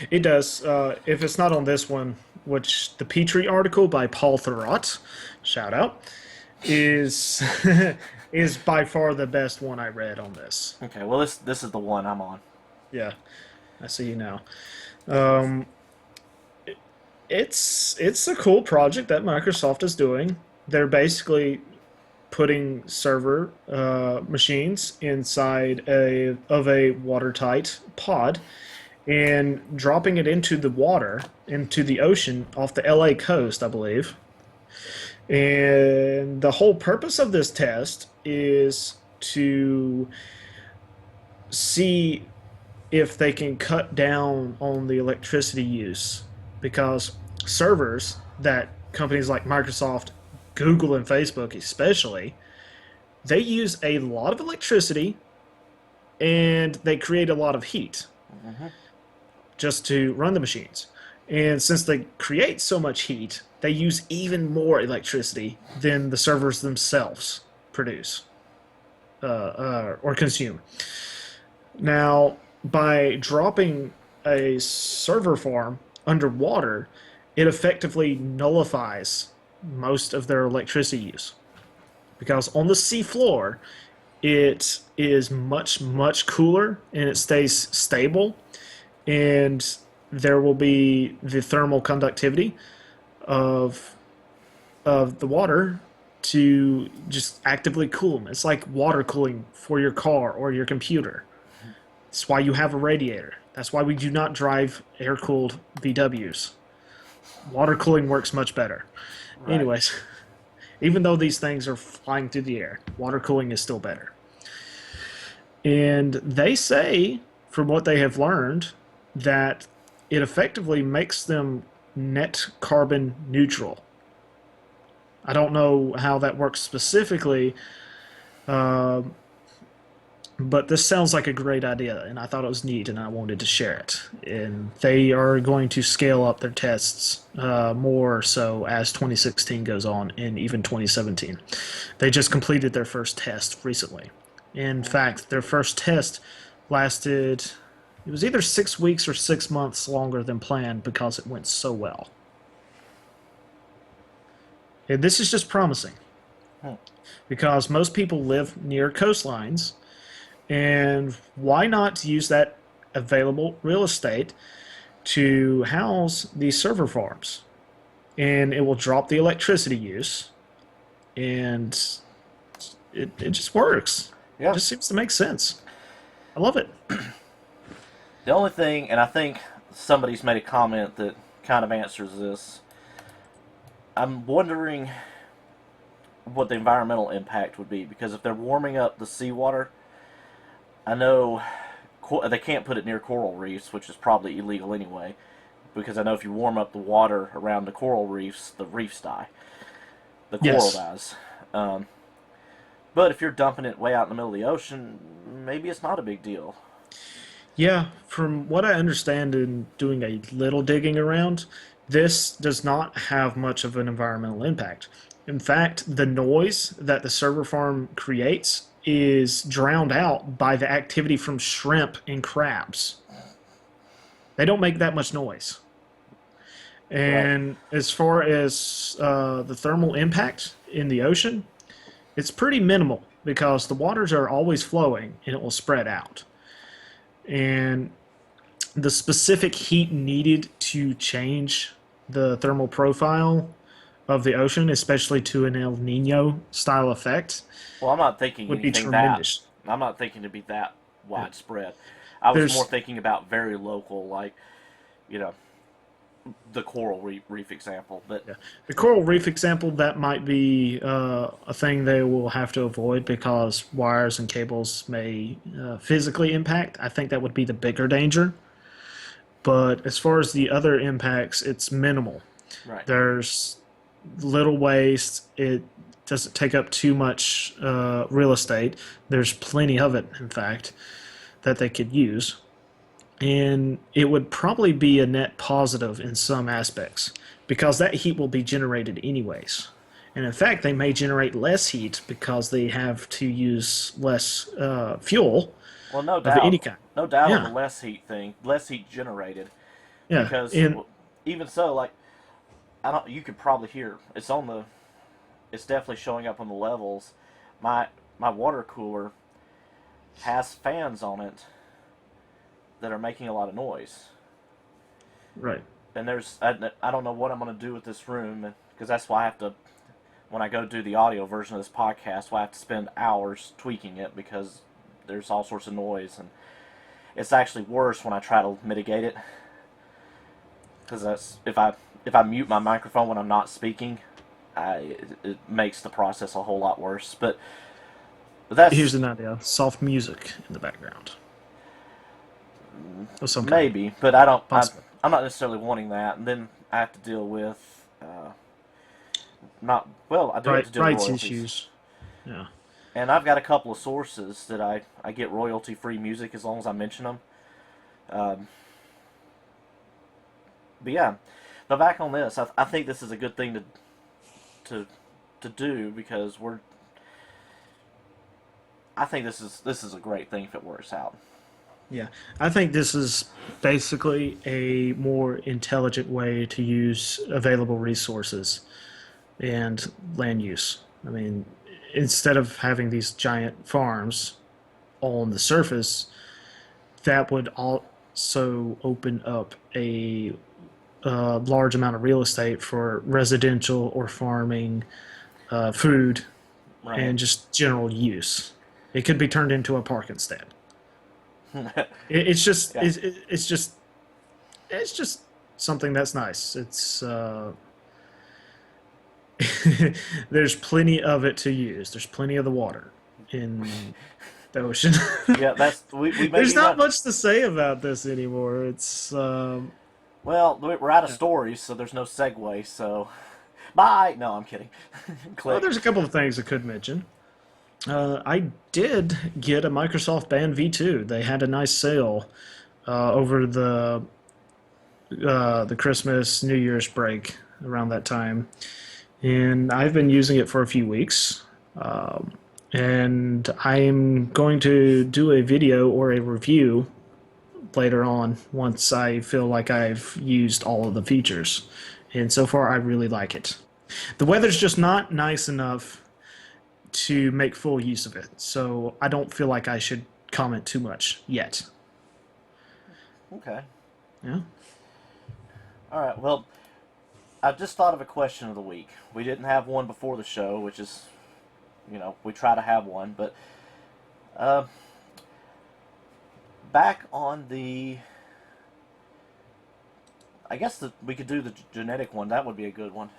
It does. If it's not on this one, which the Petrie article by Paul Thurrott, shout out, is is by far the best one I read on this. Okay, well this is the one I'm on. Yeah, I see you now. It's a cool project that Microsoft is doing. They're basically putting server machines inside of a watertight pod and dropping it into the water, into the ocean off the LA coast, I believe. And the whole purpose of this test is to see if they can cut down on the electricity use, because servers that companies like Microsoft, Google, and Facebook especially, they use a lot of electricity and they create a lot of heat just to run the machines. And since they create so much heat, they use even more electricity than the servers themselves produce or consume. Now, by dropping a server farm underwater, it effectively nullifies most of their electricity use. Because on the sea floor, it is much, much cooler and it stays stable. And there will be the thermal conductivity of the water to just actively cool them. It's like water cooling for your car or your computer. That's why you have a radiator. That's why we do not drive air-cooled VWs. Water cooling works much better. Right. Anyways, even though these things are flying through the air, water cooling is still better. And they say, from what they have learned, that it effectively makes them net carbon neutral. I don't know how that works specifically, but this sounds like a great idea, and I thought it was neat, and I wanted to share it. And they are going to scale up their tests more so as 2016 goes on, and even 2017. They just completed their first test recently. In fact, their first test lasted, it was either 6 weeks or 6 months longer than planned because it went so well. And this is just promising Hmm. because most people live near coastlines, and why not use that available real estate to house these server farms? And it will drop the electricity use, and it just works. It Yeah. just seems to make sense. I love it. The only thing, and I think somebody's made a comment that kind of answers this, I'm wondering what the environmental impact would be, because if they're warming up the seawater, I know they can't put it near coral reefs, which is probably illegal anyway, because I know if you warm up the water around the coral reefs, the reefs die. The coral Yes. dies. But if you're dumping it way out in the middle of the ocean, maybe it's not a big deal. Yeah, from what I understand in doing a little digging around, this does not have much of an environmental impact. In fact, the noise that the server farm creates is drowned out by the activity from shrimp and crabs. They don't make that much noise. And as far as the thermal impact in the ocean, it's pretty minimal because the waters are always flowing and it will spread out. And the specific heat needed to change the thermal profile of the ocean, especially to an El Nino style effect, Well, I'm not thinking would be anything tremendous. that. I'm not thinking to be that widespread. I was There's- more thinking about very local, like, you know, the coral reef example. But Yeah. The coral reef example, that might be a thing they will have to avoid because wires and cables may physically impact. I think that would be the bigger danger. But as far as the other impacts, it's minimal. right, There's little waste. It doesn't take up too much real estate. There's plenty of it, in fact, that they could use. And it would probably be a net positive in some aspects because that heat will be generated anyways. And in fact, they may generate less heat because they have to use less fuel well, no of doubt, any kind. no doubt on Yeah. the less heat thing, less heat generated. Yeah, Because and even so, like, I don't. You could probably hear it's on the. It's definitely showing up on the levels. My water cooler has fans on it that are making a lot of noise. right. And I don't know what I'm going to do with this room, because that's why I have to, when I go do the audio version of this podcast, I have to spend hours tweaking it because there's all sorts of noise, and it's actually worse when I try to mitigate it, because that's if I mute my microphone when I'm not speaking, it makes the process a whole lot worse. But that's Here's an idea: soft music in the background of some kind. maybe, but I don't. Possible. I'm not necessarily wanting that, and then I have to deal with not well. I do have to deal with Rights royalties. issues. Yeah. And I've got a couple of sources that I get royalty-free music as long as I mention them. But yeah, now back on this, I think this is a good thing to do because I think this is a great thing if it works out. Yeah, I think this is basically a more intelligent way to use available resources and land use. I mean, instead of having these giant farms on the surface, that would also open up a large amount of real estate for residential or farming, food, Right. and just general use. It could be turned into a park instead. It's just Yeah. it's just something that's nice. It's there's plenty of it to use. There's plenty of the water in the ocean. Yeah, that's we may There's be not much to say about this anymore. It's Well, we're out of stories, so there's no segue. So, bye. No, I'm kidding. well, Click. there's a couple of things I could mention. I did get a Microsoft Band V2. They had a nice sale over the Christmas New Year's break around that time, and I've been using it for a few weeks. And I'm going to do a video or a review later on once I feel like I've used all of the features. And so far, I really like it. The weather's just not nice enough to make full use of it, so I don't feel like I should comment too much yet. Okay. Yeah. All right. Well, I just thought of a question of the week. We didn't have one before the show, which is, we try to have one, but back on the, I guess we could do the genetic one. That would be a good one.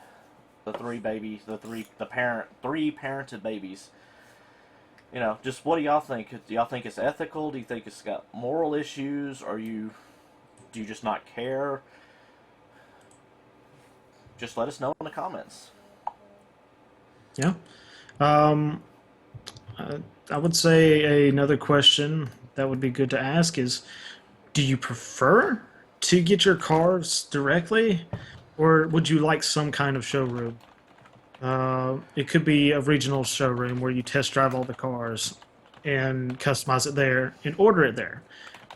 The three parented babies. Just what do y'all think? Do y'all think it's ethical? Do you think it's got moral issues? Do you just not care? Just let us know in the comments. Yeah. I would say another question that would be good to ask is, do you prefer to get your cars directly, or would you like some kind of showroom? It could be a regional showroom where you test drive all the cars and customize it there and order it there.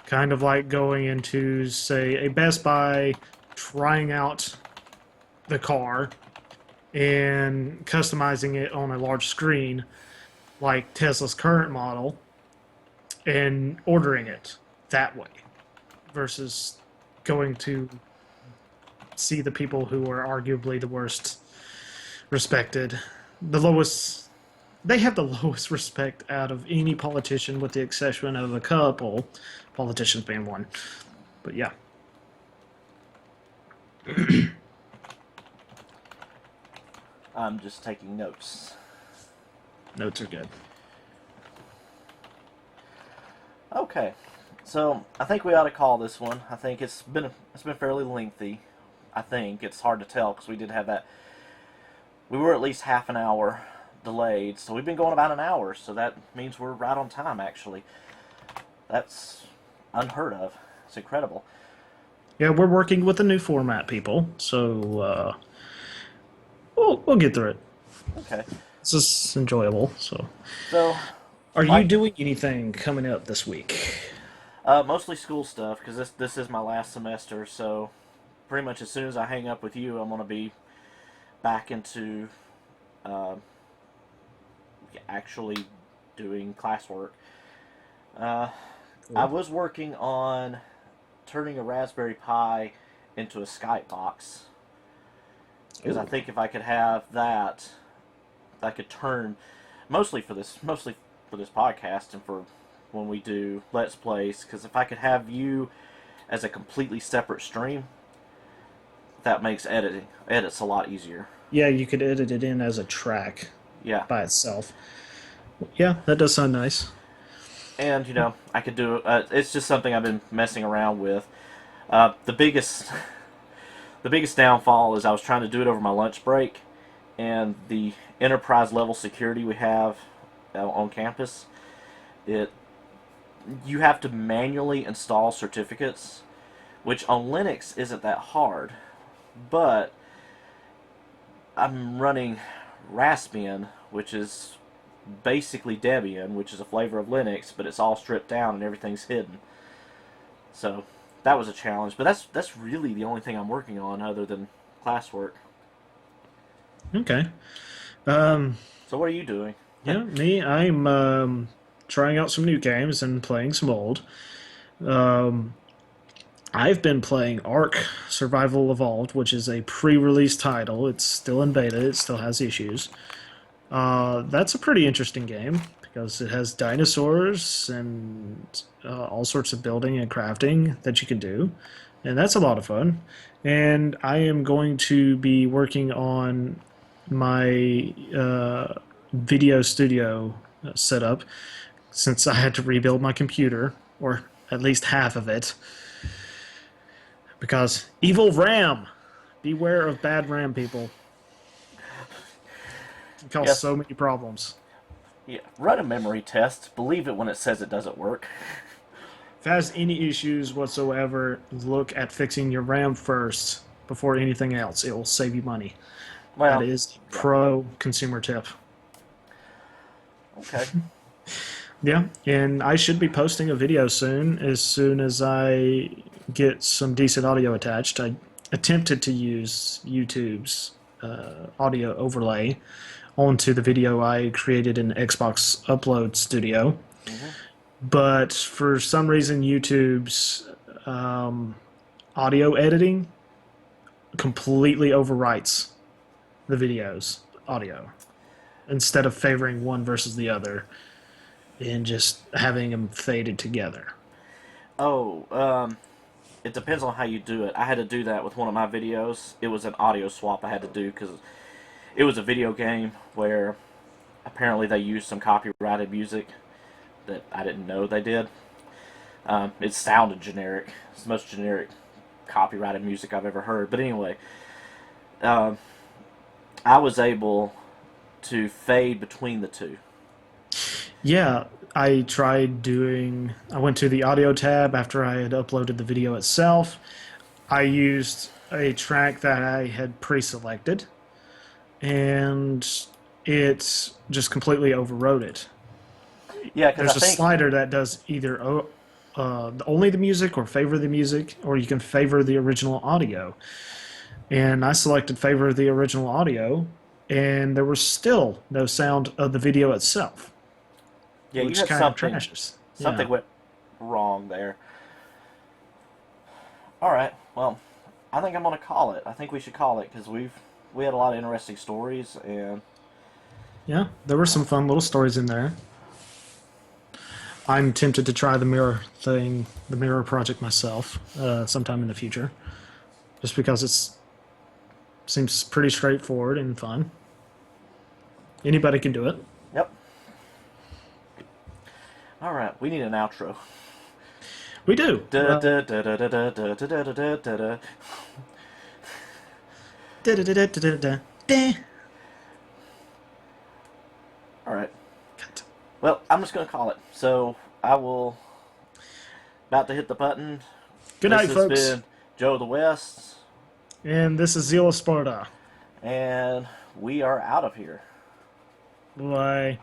Kind of like going into, say, a Best Buy, trying out the car and customizing it on a large screen like Tesla's current model and ordering it that way versus going to see the people who are arguably the worst respected, they have the lowest respect out of any politician with the exception of a couple politicians being one. But yeah. I'm just taking notes. Notes are good. Okay, so I think we ought to call this one. I think it's been fairly lengthy. I think it's hard to tell because we did have that. We were at least half an hour delayed, so we've been going about an hour. So that means we're right on time. Actually, that's unheard of. It's incredible. Yeah, we're working with a new format, people. So we'll get through it. Okay. This is enjoyable. So are you doing anything coming up this week? Mostly school stuff because this is my last semester. So pretty much as soon as I hang up with you, I'm gonna be back into actually doing classwork. Cool. I was working on turning a Raspberry Pi into a Skype box because I think if I could have that, I could turn mostly for this podcast and for when we do Let's Plays. Because if I could have you as a completely separate stream, that makes edits a lot easier. Yeah, you could edit it in as a track. Yeah. By itself. Yeah, that does sound nice. And I could do. It's just something I've been messing around with. The biggest downfall is I was trying to do it over my lunch break, and the enterprise level security we have on campus, you have to manually install certificates, which on Linux isn't that hard, but I'm running Raspbian, which is basically Debian, which is a flavor of Linux, but it's all stripped down and everything's hidden. So that was a challenge, but that's really the only thing I'm working on other than classwork. Okay. So what are you doing? Yeah, me, I'm trying out some new games and playing some old. I've been playing Ark Survival Evolved, which is a pre-release title. It's still in beta. It still has issues. That's a pretty interesting game because it has dinosaurs and all sorts of building and crafting that you can do. And that's a lot of fun. And I am going to be working on my video studio setup since I had to rebuild my computer, or at least half of it. Because evil RAM! Beware of bad RAM, people. It causes so many problems. Yeah, run a memory test. Believe it when it says it doesn't work. If it has any issues whatsoever, look at fixing your RAM first before anything else. It will save you money. Well, that is a pro consumer tip. Okay. Yeah, and I should be posting a video soon as I get some decent audio attached. I attempted to use YouTube's audio overlay onto the video I created in Xbox Upload Studio. Mm-hmm. But for some reason, YouTube's audio editing completely overwrites the video's audio instead of favoring one versus the other and just having them faded together. It depends on how you do it. I had to do that with one of my videos. It was an audio swap I had to do because it was a video game where apparently they used some copyrighted music that I didn't know they did. It sounded generic. It's the most generic copyrighted music I've ever heard. But anyway, I was able to fade between the two. Yeah, I went to the audio tab after I had uploaded the video itself. I used a track that I had pre-selected, and it just completely overrode it. Yeah, because There's a slider that does either only the music or favor the music, or you can favor the original audio. And I selected favor the original audio, and there was still no sound of the video itself. Yeah, which you had kind of trashes. something Yeah. went wrong there. All right, well, I think I'm gonna call it. I think we should call it because we had a lot of interesting stories, and Yeah, there were some fun little stories in there. I'm tempted to try the mirror project myself, sometime in the future, just because seems pretty straightforward and fun. Anybody can do it. yep. All right, we need an outro. We do. Da, da, da, da, da, da, da, da, da, da, da, da. Da-da-da-da-da-da-da. All right. Well, I'm just gonna call it. So I will. About to hit the button. Good night, folks. This has been Joe the West, And this is ZealofSparta. and we are out of here. Bye.